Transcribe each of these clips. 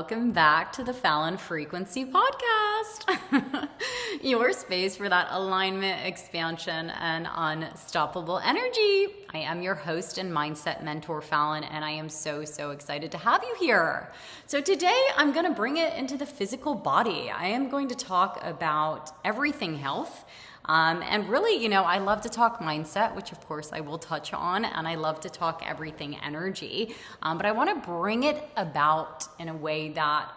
welcome back to the Fallon Frequency Podcast, your space for that alignment, expansion, and unstoppable energy. I am your host and mindset mentor, Fallon, and I am so excited to have you here. So today I'm going to bring it into the physical body. I am going to talk about everything health. And really, I love to talk mindset, which of course I will touch on, and I love to talk everything energy. But I want to bring it about in a way that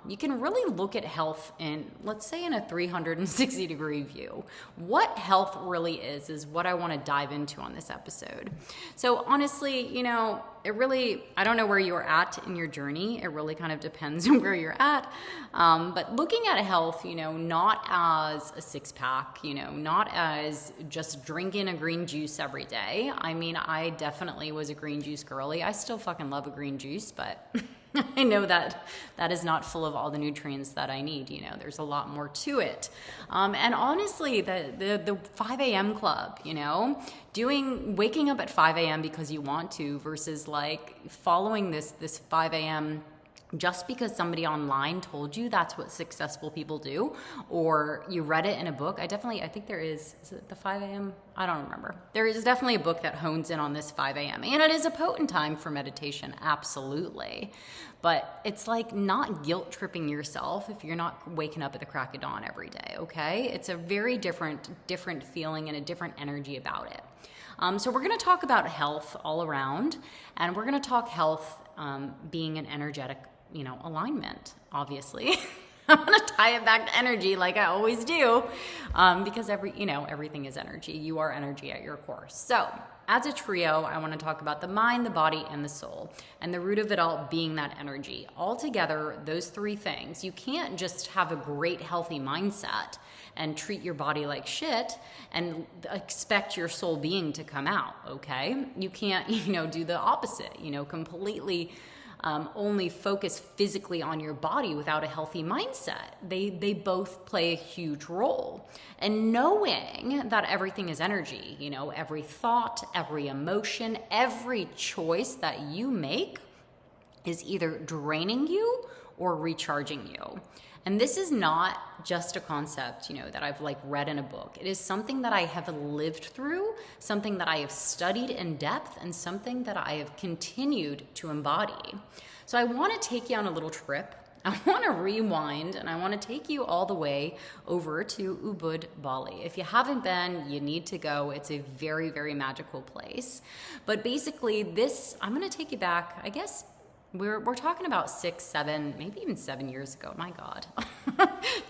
you can really look at health in, let's say, in a 360-degree view. What health really is what I want to dive into on this episode. So honestly, I don't know where you're at in your journey. It really kind of depends on where you're at. But looking at health, not as a six-pack, not as just drinking a green juice every day. I mean, I definitely was a green juice girly. I still fucking love a green juice, but I know that is not full of all the nutrients that I need. There's a lot more to it. And honestly, the 5 a.m. club, waking up at 5 a.m. because you want to versus like following this 5 a.m. just because somebody online told you that's what successful people do, or you read it in a book. I think there is it the 5 a.m.? I don't remember. There is definitely a book that hones in on this 5 a.m. And it is a potent time for meditation, absolutely. But it's like not guilt tripping yourself if you're not waking up at the crack of dawn every day, okay? It's a very different feeling and a different energy about it. So we're going to talk about health all around, and we're going to talk health being an energetic alignment, obviously. I'm going to tie it back to energy like I always do, because everything is energy. You are energy at your core. So as a trio, I want to talk about the mind, the body, and the soul, and the root of it all being that energy. Altogether, those three things. You can't just have a great, healthy mindset and treat your body like shit and expect your soul being to come out, okay? You can't, do the opposite, completely only focus physically on your body without a healthy mindset. They both play a huge role. And knowing that everything is energy, every thought, every emotion, every choice that you make is either draining you or recharging you. And this is not just a concept, that I've read in a book. It is something that I have lived through, something that I have studied in depth, and something that I have continued to embody. So I want to take you on a little trip. I want to rewind, and I want to take you all the way over to Ubud, Bali. If you haven't been, you need to go. It's a very, very magical place. But basically I'm going to take you back, I guess, We're talking about 6, 7, maybe even 7 years ago. My God,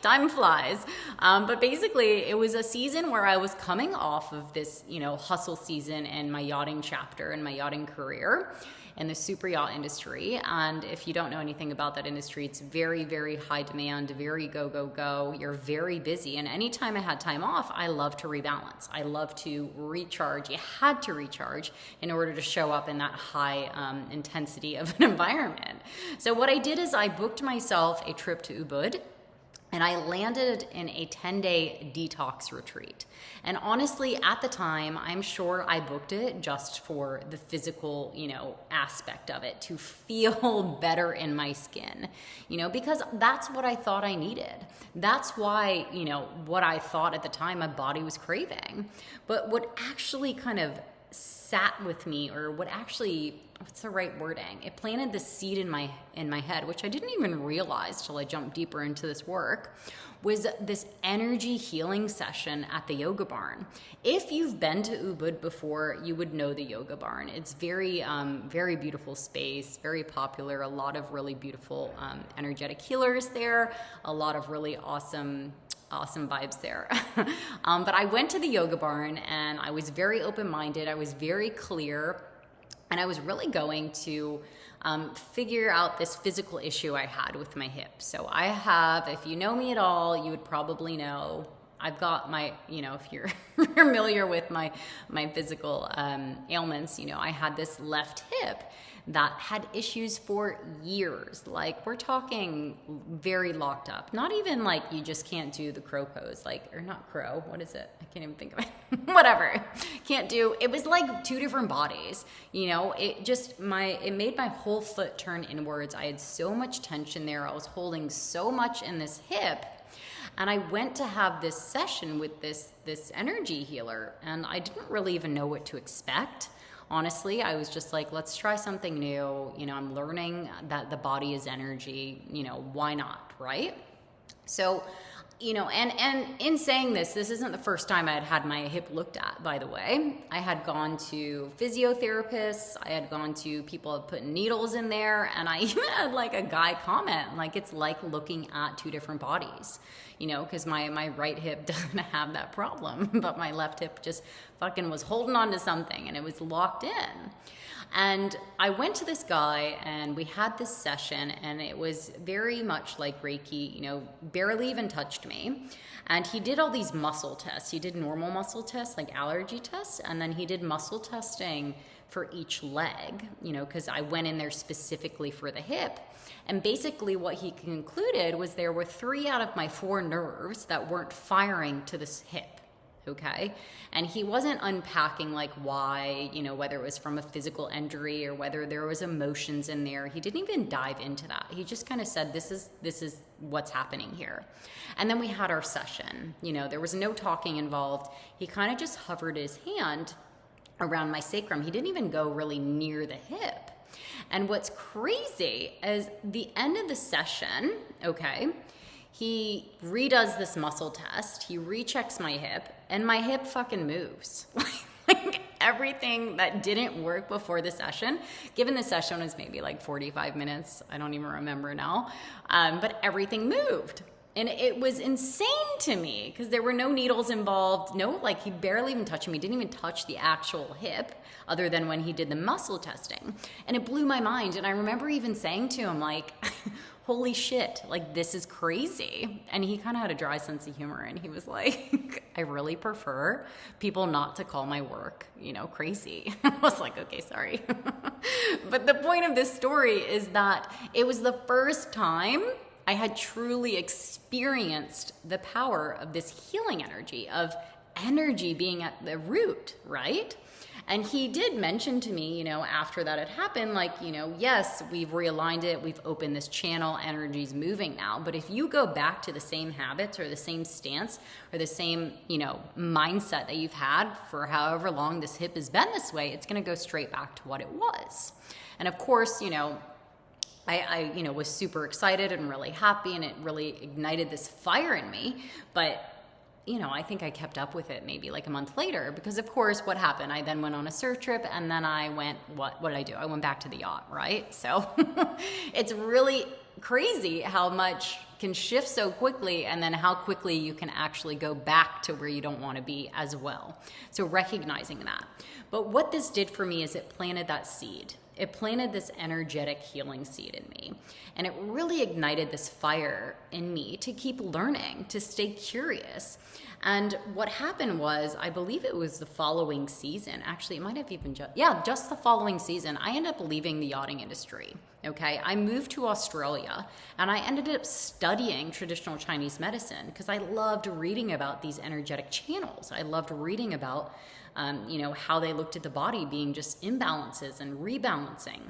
time flies. But basically, it was a season where I was coming off of this, hustle season in my yachting chapter in my yachting career in the super yacht industry. And if you don't know anything about that industry, it's very, very high demand, very go. You're very busy. And anytime I had time off, I love to rebalance. I love to recharge. You had to recharge in order to show up in that high intensity of an environment. So what I did is I booked myself a trip to Ubud, and I landed in a 10-day detox retreat. And honestly, at the time, I'm sure I booked it just for the physical, aspect of it, to feel better in my skin, because that's what I thought I needed. That's why, what I thought at the time my body was craving. But what actually kind of sat with me, or what's the right wording? It planted the seed in my head, which I didn't even realize till I jumped deeper into this work, was this energy healing session at the Yoga Barn. If you've been to Ubud before, you would know the Yoga Barn. It's very, very beautiful space, very popular, a lot of really beautiful energetic healers there, a lot of really awesome vibes there. But I went to the Yoga Barn, and I was very open-minded. I was very clear, and I was really going to figure out this physical issue I had with my hip. So I have, if you know me at all, you would probably know I've got my, if you're familiar with my physical ailments, I had this left hip that had issues for years. Like, we're talking very locked up. Not even like you just can't do the crow pose, or not crow, what is it? I can't even think of it. Whatever. Can't do. It was like two different bodies. It made my whole foot turn inwards. I had so much tension there. I was holding so much in this hip. And I went to have this session with this energy healer, and I didn't really even know what to expect. Honestly, I was just like, let's try something new. I'm learning that the body is energy, why not, right? So, and in saying this isn't the first time I had my hip looked at, by the way. I had gone to physiotherapists, I had gone to people that put needles in there, and I even had like a guy comment, it's like looking at two different bodies, because my right hip doesn't have that problem, but my left hip just fucking was holding on to something and it was locked in. And I went to this guy and we had this session, and it was very much like Reiki, barely even touched me. And he did all these muscle tests. He did normal muscle tests, like allergy tests, and then he did muscle testing for each leg, because I went in there specifically for the hip. And basically what he concluded was there were 3 out of my 4 nerves that weren't firing to this hip. Okay. And he wasn't unpacking why, whether it was from a physical injury or whether there was emotions in there. He didn't even dive into that. He just kind of said, this is what's happening here. And then we had our session. There was no talking involved. He kind of just hovered his hand around my sacrum. He didn't even go really near the hip. And what's crazy is the end of the session, okay, he redoes this muscle test, he rechecks my hip, and my hip fucking moves. Like everything that didn't work before the session, given the session was maybe 45 minutes, I don't even remember now, but everything moved. And it was insane to me because there were no needles involved. No, he barely even touched me. He didn't even touch the actual hip other than when he did the muscle testing. And it blew my mind. And I remember even saying to him, holy shit, this is crazy. And he kind of had a dry sense of humor. And he was like, I really prefer people not to call my work, crazy. I was like, okay, sorry. But the point of this story is that it was the first time I had truly experienced the power of this healing energy, of energy being at the root, right? And he did mention to me, after that had happened, yes, we've realigned it, we've opened this channel, energy's moving now. But if you go back to the same habits or the same stance or the same, mindset that you've had for however long this hip has been this way, it's going to go straight back to what it was. And of course, I was super excited and really happy, and it really ignited this fire in me. But, I think I kept up with it maybe a month later because, of course, what happened? I then went on a surf trip, and then I went, what did I do? I went back to the yacht, right? So it's really crazy how much can shift so quickly, and then how quickly you can actually go back to where you don't want to be as well. So recognizing that. But what this did for me is it planted that seed. It planted this energetic healing seed in me. And it really ignited this fire in me to keep learning, to stay curious. And what happened was, I believe it was the following season. Actually, it might have even just the following season, I ended up leaving the yachting industry. Okay, I moved to Australia, and I ended up studying traditional Chinese medicine because I loved reading about these energetic channels. I loved reading about how they looked at the body being just imbalances and rebalancing.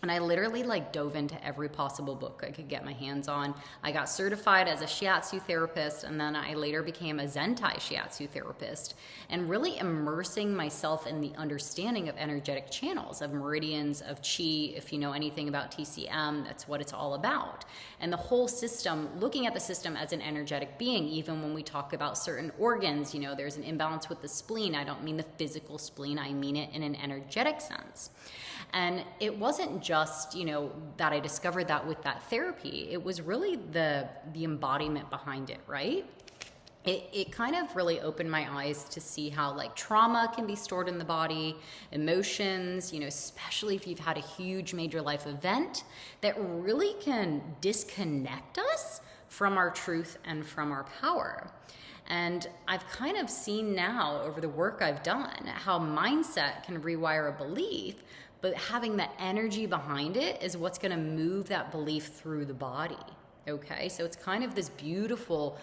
And I literally dove into every possible book I could get my hands on. I got certified as a shiatsu therapist, and then I later became a Zentai shiatsu therapist, and really immersing myself in the understanding of energetic channels, of meridians, of chi. If you know anything about TCM, that's what it's all about. And the whole system, looking at the system as an energetic being, even when we talk about certain organs, there's an imbalance with the spleen. I don't mean the physical spleen, I mean it in an energetic sense. And it wasn't just, that I discovered that with that therapy. It was really the embodiment behind it, right? It kind of really opened my eyes to see how trauma can be stored in the body, emotions, especially if you've had a huge major life event that really can disconnect us from our truth and from our power. And I've kind of seen now over the work I've done how mindset can rewire a belief, but having the energy behind it is what's going to move that belief through the body. Okay, so it's kind of this beautiful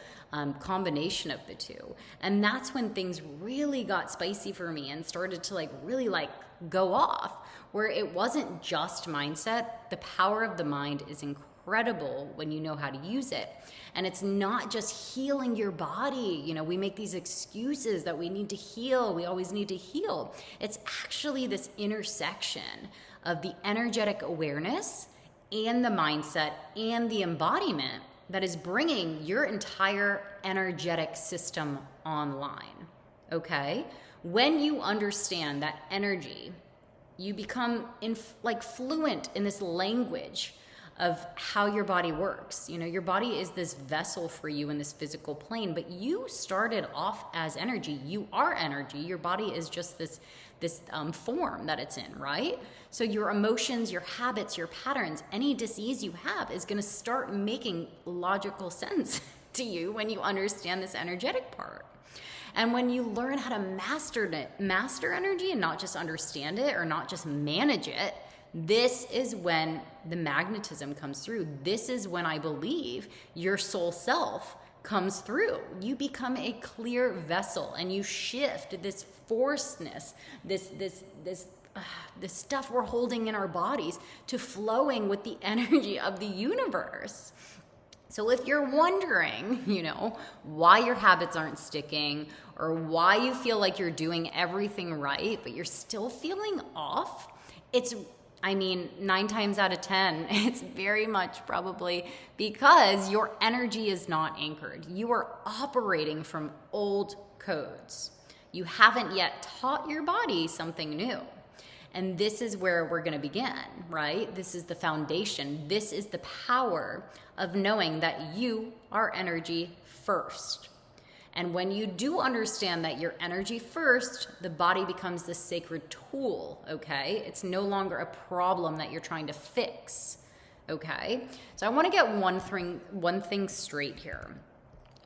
combination of the two. And that's when things really got spicy for me and started to really go off, where it wasn't just mindset. The power of the mind is incredible when you know how to use it. And it's not just healing your body. We make these excuses that we need to heal. We always need to heal. It's actually this intersection of the energetic awareness and the mindset and the embodiment that is bringing your entire energetic system online. Okay? When you understand that energy, you become fluent in this language of how your body works. Your body is this vessel for you in this physical plane, but you started off as energy. You are energy. Your body is just this form that it's in, right? So your emotions, your habits, your patterns, any disease you have is going to start making logical sense to you when you understand this energetic part. And when you learn how to master energy and not just understand it or not just manage it, this is when the magnetism comes through. This is when I believe your soul self comes through. You become a clear vessel and you shift this forcedness, this stuff we're holding in our bodies to flowing with the energy of the universe. So if you're wondering, why your habits aren't sticking or why you feel like you're doing everything right, but you're still feeling off, 9 times out of 10, it's very much probably because your energy is not anchored. You are operating from old codes. You haven't yet taught your body something new. And this is where we're going to begin, right? This is the foundation. This is the power of knowing that you are energy first. And when you do understand that you're energy first, the body becomes this sacred tool, okay? It's no longer a problem that you're trying to fix, okay? So I want to get one thing straight here.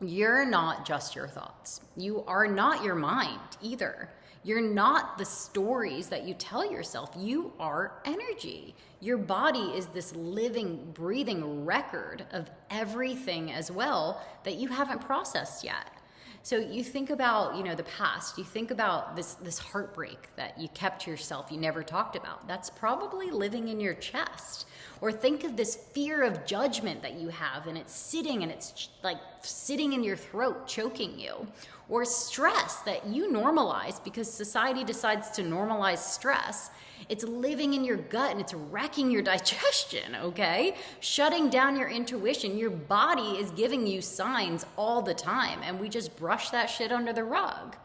You're not just your thoughts. You are not your mind either. You're not the stories that you tell yourself. You are energy. Your body is this living, breathing record of everything as well that you haven't processed yet. So you think about, the past. You think about this heartbreak that you kept to yourself, you never talked about. That's probably living in your chest. Or think of this fear of judgment that you have, and it's sitting in your throat, choking you. Or stress that you normalize because society decides to normalize stress. It's living in your gut and it's wrecking your digestion, okay? Shutting down your intuition. Your body is giving you signs all the time, and we just brush that shit under the rug.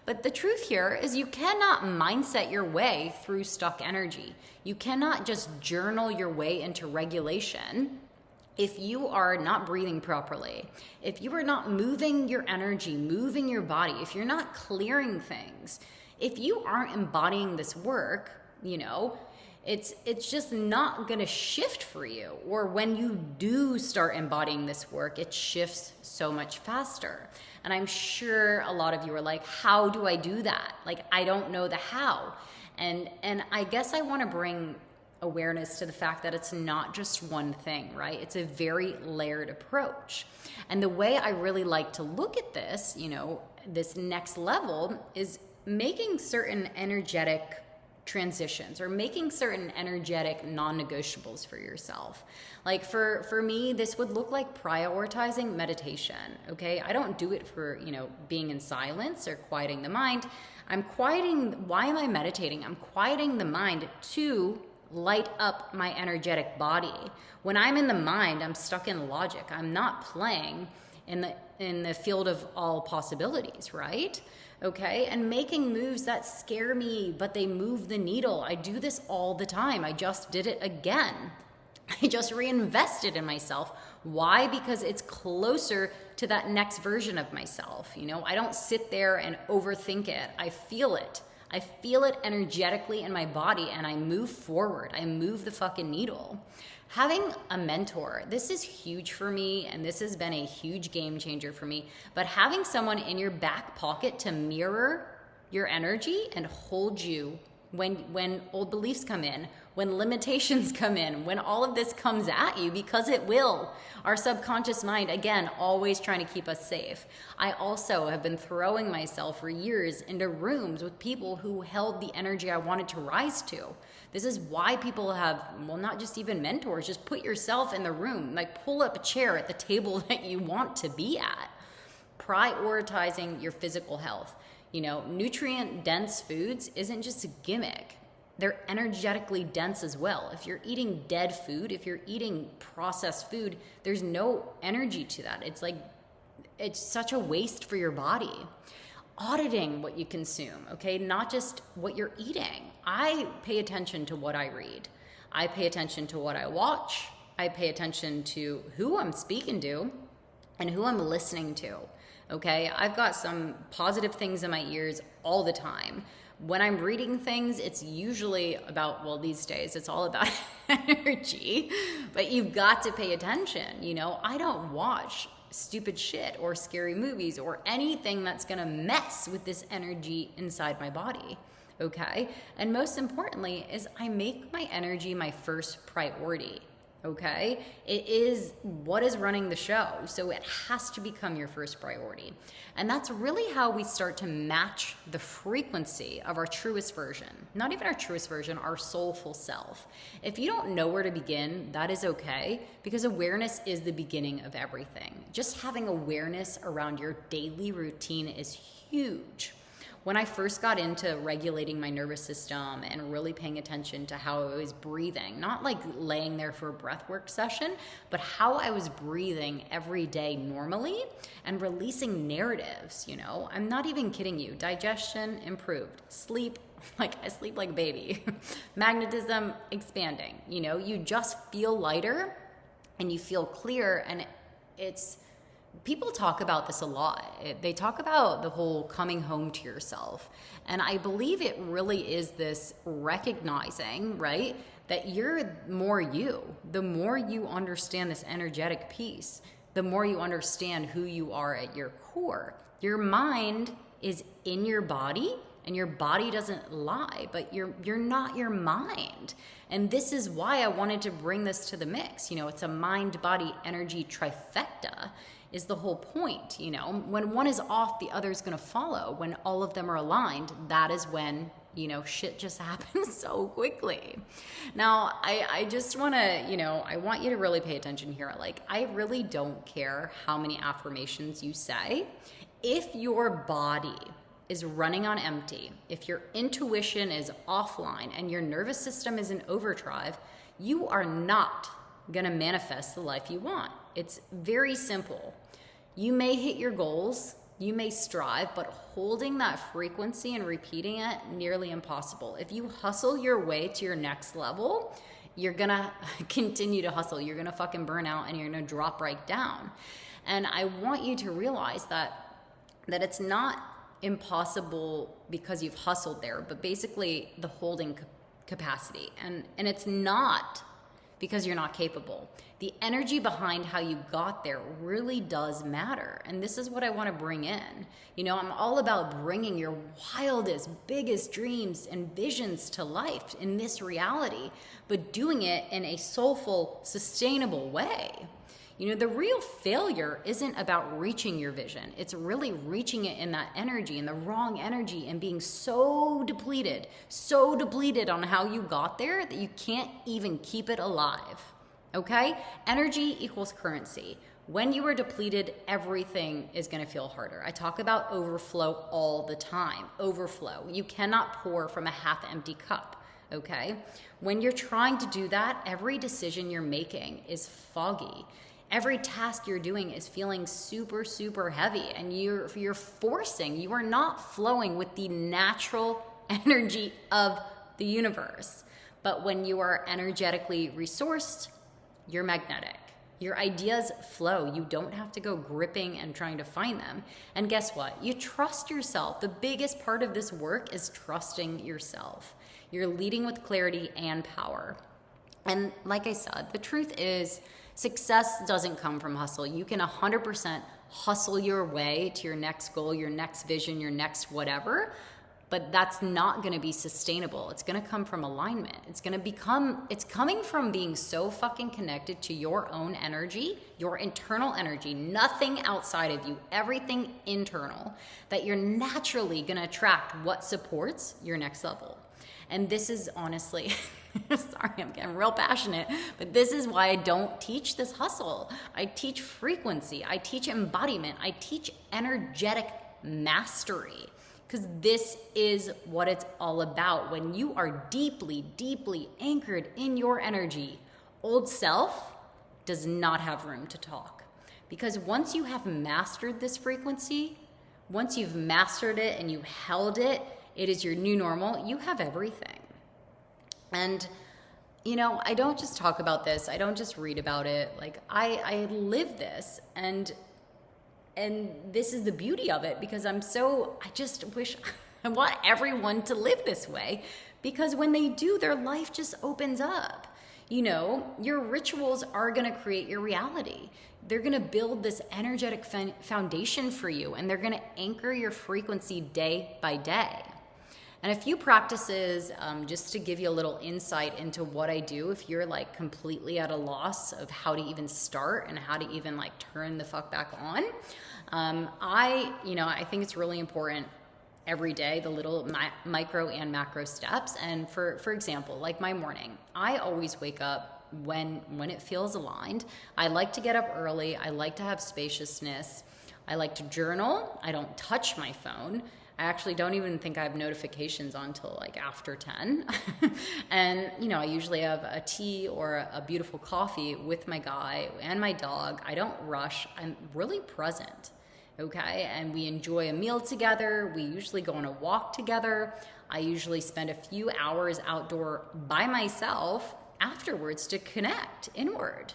But the truth here is you cannot mindset your way through stuck energy. You cannot just journal your way into regulation if you are not breathing properly, if you are not moving your energy, moving your body, if you're not clearing things, if you aren't embodying this work, it's just not going to shift for you. Or when you do start embodying this work, it shifts so much faster. And I'm sure a lot of you are like, how do I do that? I don't know the how. And I guess I want to bring awareness to the fact that it's not just one thing, right? It's a very layered approach. And the way I really like to look at this, this next level is making certain energetic transitions or making certain energetic non-negotiables for yourself. For me, this would look like prioritizing meditation, okay? I don't do it for, being in silence or quieting the mind. Why am I meditating? I'm quieting the mind to light up my energetic body. When I'm in the mind, I'm stuck in logic. I'm not playing in the field of all possibilities, right? Okay, and making moves that scare me, but they move the needle. I do this all the time. I just did it again. I just reinvested in myself. Why? Because it's closer to that next version of myself. I don't sit there and overthink it. I feel it. I feel it energetically in my body and I move forward. I move the fucking needle. Having a mentor, this is huge for me, and this has been a huge game changer for me. But having someone in your back pocket to mirror your energy and hold you when old beliefs come in, when limitations come in, when all of this comes at you, because it will. Our subconscious mind, again, always trying to keep us safe. I also have been throwing myself for years into rooms with people who held the energy I wanted to rise to. This is why people have, well, not just even mentors, just put yourself in the room, like pull up a chair at the table that you want to be at. Prioritizing your physical health. Nutrient dense foods isn't just a gimmick. They're energetically dense as well. If you're eating dead food, if you're eating processed food, there's no energy to that. It's such a waste for your body. Auditing what you consume, okay? Not just what you're eating. I pay attention to what I read. I pay attention to what I watch. I pay attention to who I'm speaking to and who I'm listening to. Okay, I've got some positive things in my ears all the time. When I'm reading things, it's usually about, well, these days, it's all about energy, but you've got to pay attention. I don't watch stupid shit or scary movies or anything that's gonna mess with this energy inside my body. Okay, and most importantly is I make my energy my first priority. Okay, it is what is running the show, so it has to become your first priority. And that's really how we start to match the frequency of our truest version. Not even our truest version, our soulful self. If you don't know where to begin, that is okay, because awareness is the beginning of everything. Just having awareness around your daily routine is huge. When I first got into regulating my nervous system and really paying attention to how I was breathing, not like laying there for a breathwork session, but how I was breathing every day normally and releasing narratives, I'm not even kidding you. Digestion improved. Sleep, I sleep like a baby. Magnetism expanding. You just feel lighter and you feel clear, and people talk about this a lot. They talk about the whole coming home to yourself. And I believe it really is this recognizing, right, that you're more you. The more you understand this energetic piece, the more you understand who you are at your core. Your mind is in your body, and your body doesn't lie, but you're not your mind. And this is why I wanted to bring this to the mix. It's a mind, body, energy trifecta. Is the whole point. When one is off, the other is going to follow. When all of them are aligned, that is when, shit just happens so quickly. Now, I just want to, I want you to really pay attention here. I really don't care how many affirmations you say. If your body is running on empty, if your intuition is offline and your nervous system is in overdrive, you are not going to manifest the life you want. It's very simple. You may hit your goals, you may strive, but holding that frequency and repeating it, nearly impossible. If you hustle your way to your next level, you're gonna continue to hustle. You're gonna fucking burn out and you're gonna drop right down. And I want you to realize that it's not impossible because you've hustled there, but basically the holding capacity. And it's not because you're not capable. The energy behind how you got there really does matter. And this is what I want to bring in. I'm all about bringing your wildest, biggest dreams and visions to life in this reality, but doing it in a soulful, sustainable way. The real failure isn't about reaching your vision. It's really reaching it in that energy, in the wrong energy, and being so depleted on how you got there that you can't even keep it alive. Okay? Energy equals currency. When you are depleted, everything is going to feel harder. I talk about overflow all the time. Overflow. You cannot pour from a half-empty cup. Okay? When you're trying to do that, every decision you're making is foggy. Every task you're doing is feeling super, super heavy, and you are not flowing with the natural energy of the universe. But when you are energetically resourced, you're magnetic. Your ideas flow. You don't have to go gripping and trying to find them. And guess what? You trust yourself. The biggest part of this work is trusting yourself. You're leading with clarity and power. And like I said, the truth is success doesn't come from hustle. You can 100% hustle your way to your next goal, your next vision, your next whatever, but that's not going to be sustainable. It's going to come from alignment. It's coming from being so fucking connected to your own energy, your internal energy, nothing outside of you, everything internal, that you're naturally going to attract what supports your next level. And this is honestly, sorry, I'm getting real passionate, but this is why I don't teach this hustle. I teach frequency. I teach embodiment. I teach energetic mastery, because this is what it's all about. When you are deeply, deeply anchored in your energy, old self does not have room to talk. Because once you have mastered this frequency, once you've mastered it and you held it, it is your new normal. You have everything. And, you know, I don't just talk about this. I don't just read about it. Like, I live this. And this is the beauty of it, because I just wish, I want everyone to live this way, because when they do, their life just opens up. You know, your rituals are going to create your reality. They're going to build this energetic foundation for you, and they're going to anchor your frequency day by day. And a few practices, just to give you a little insight into what I do, if you're like completely at a loss of how to even start and how to even like turn the fuck back on. I think it's really important every day, the little micro and macro steps. And for example, like my morning, I always wake up when it feels aligned. I like to get up early. I like to have spaciousness. I like to journal. I don't touch my phone. I actually don't even think I have notifications on until like after 10. And, you know, I usually have a tea or a beautiful coffee with my guy and my dog. I don't rush. I'm really present. Okay. And we enjoy a meal together. We usually go on a walk together. I usually spend a few hours outdoor by myself afterwards to connect inward.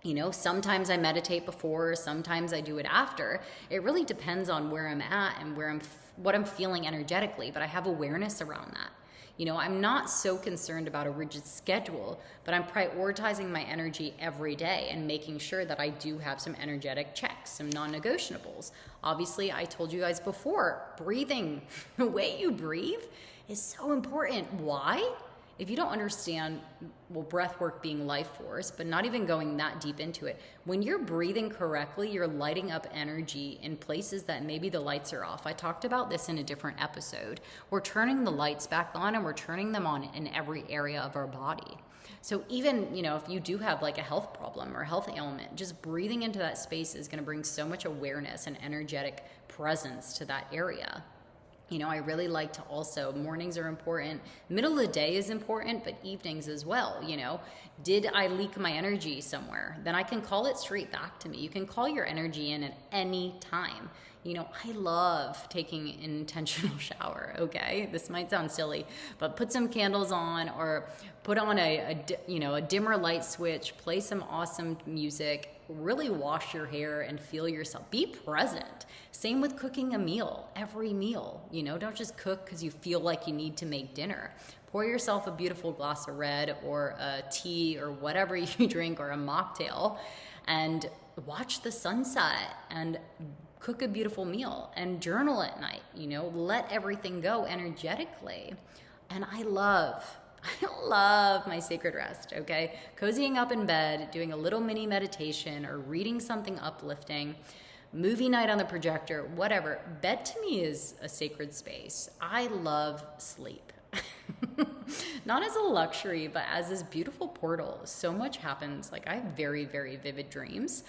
You know, sometimes I meditate before, sometimes I do it after. It really depends on where I'm at and what I'm feeling energetically, but I have awareness around that. You know, I'm not so concerned about a rigid schedule, but I'm prioritizing my energy every day and making sure that I do have some energetic checks, some non-negotiables. Obviously, I told you guys before, breathing, the way you breathe is so important. Why? If you don't understand, well, breath work being life force, but not even going that deep into it, when you're breathing correctly, you're lighting up energy in places that maybe the lights are off. I talked about this in a different episode. We're turning the lights back on, and we're turning them on in every area of our body. So even, you know, if you do have like a health problem or a health ailment, just breathing into that space is going to bring so much awareness and energetic presence to that area. You know, I really like to also, mornings are important, middle of the day is important, but evenings as well. You know, did I leak my energy somewhere? Then I can call it straight back to me. You can call your energy in at any time. You know, I love taking an intentional shower, okay? This might sound silly, but put some candles on, or put on a dimmer light switch, play some awesome music, really wash your hair and feel yourself. Be present. Same with cooking a meal, every meal. You know, don't just cook because you feel like you need to make dinner. Pour yourself a beautiful glass of red or a tea or whatever you drink, or a mocktail, and watch the sunset and cook a beautiful meal and journal at night. You know, let everything go energetically. And I love my sacred rest, okay? Cozying up in bed, doing a little mini meditation, or reading something uplifting, movie night on the projector, whatever. Bed to me is a sacred space. I love sleep. Not as a luxury, but as this beautiful portal. So much happens. Like, I have very, very vivid dreams,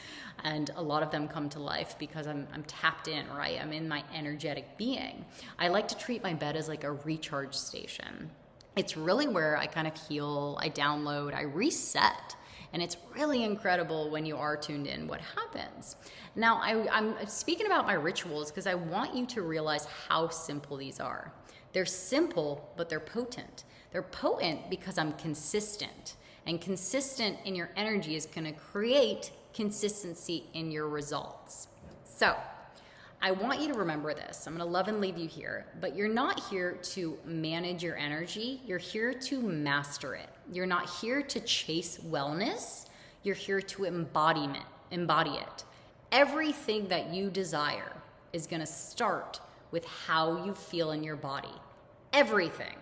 and a lot of them come to life because I'm tapped in, right? I'm in my energetic being. I like to treat my bed as like a recharge station. It's really where I kind of heal, I download, I reset. And it's really incredible when you are tuned in what happens. Now, I'm speaking about my rituals because I want you to realize how simple these are. They're simple, but they're potent. They're potent because I'm consistent. And consistent in your energy is going to create consistency in your results. So, I want you to remember this. I'm going to love and leave you here, but you're not here to manage your energy. You're here to master it. You're not here to chase wellness. You're here to embody it. Everything that you desire is going to start with how you feel in your body. Everything.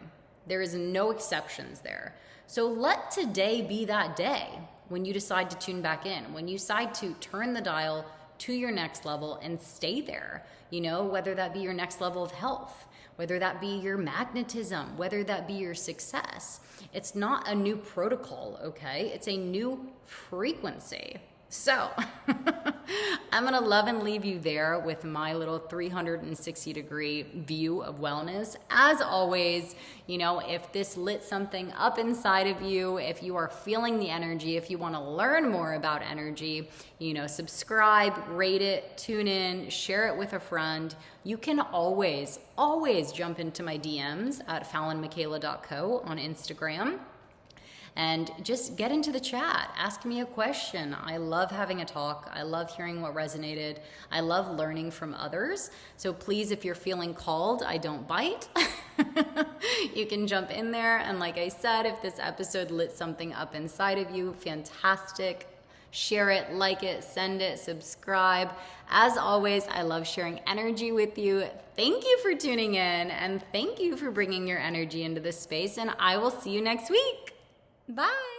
There is no exceptions there. So let today be that day when you decide to tune back in, when you decide to turn the dial to your next level and stay there, whether that be your next level of health, whether that be your magnetism, whether that be your success. It's not a new protocol, okay? It's a new frequency. So I'm going to love and leave you there with my little 360-degree view of wellness. As always, if this lit something up inside of you, if you are feeling the energy, if you want to learn more about energy, subscribe, rate it, tune in, share it with a friend. You can always jump into my DMs at fallonmichaela.co on Instagram. And just get into the chat. Ask me a question. I love having a talk. I love hearing what resonated. I love learning from others. So please, if you're feeling called, I don't bite. You can jump in there. And like I said, if this episode lit something up inside of you, fantastic. Share it, like it, send it, subscribe. As always, I love sharing energy with you. Thank you for tuning in, and thank you for bringing your energy into this space. And I will see you next week. Bye.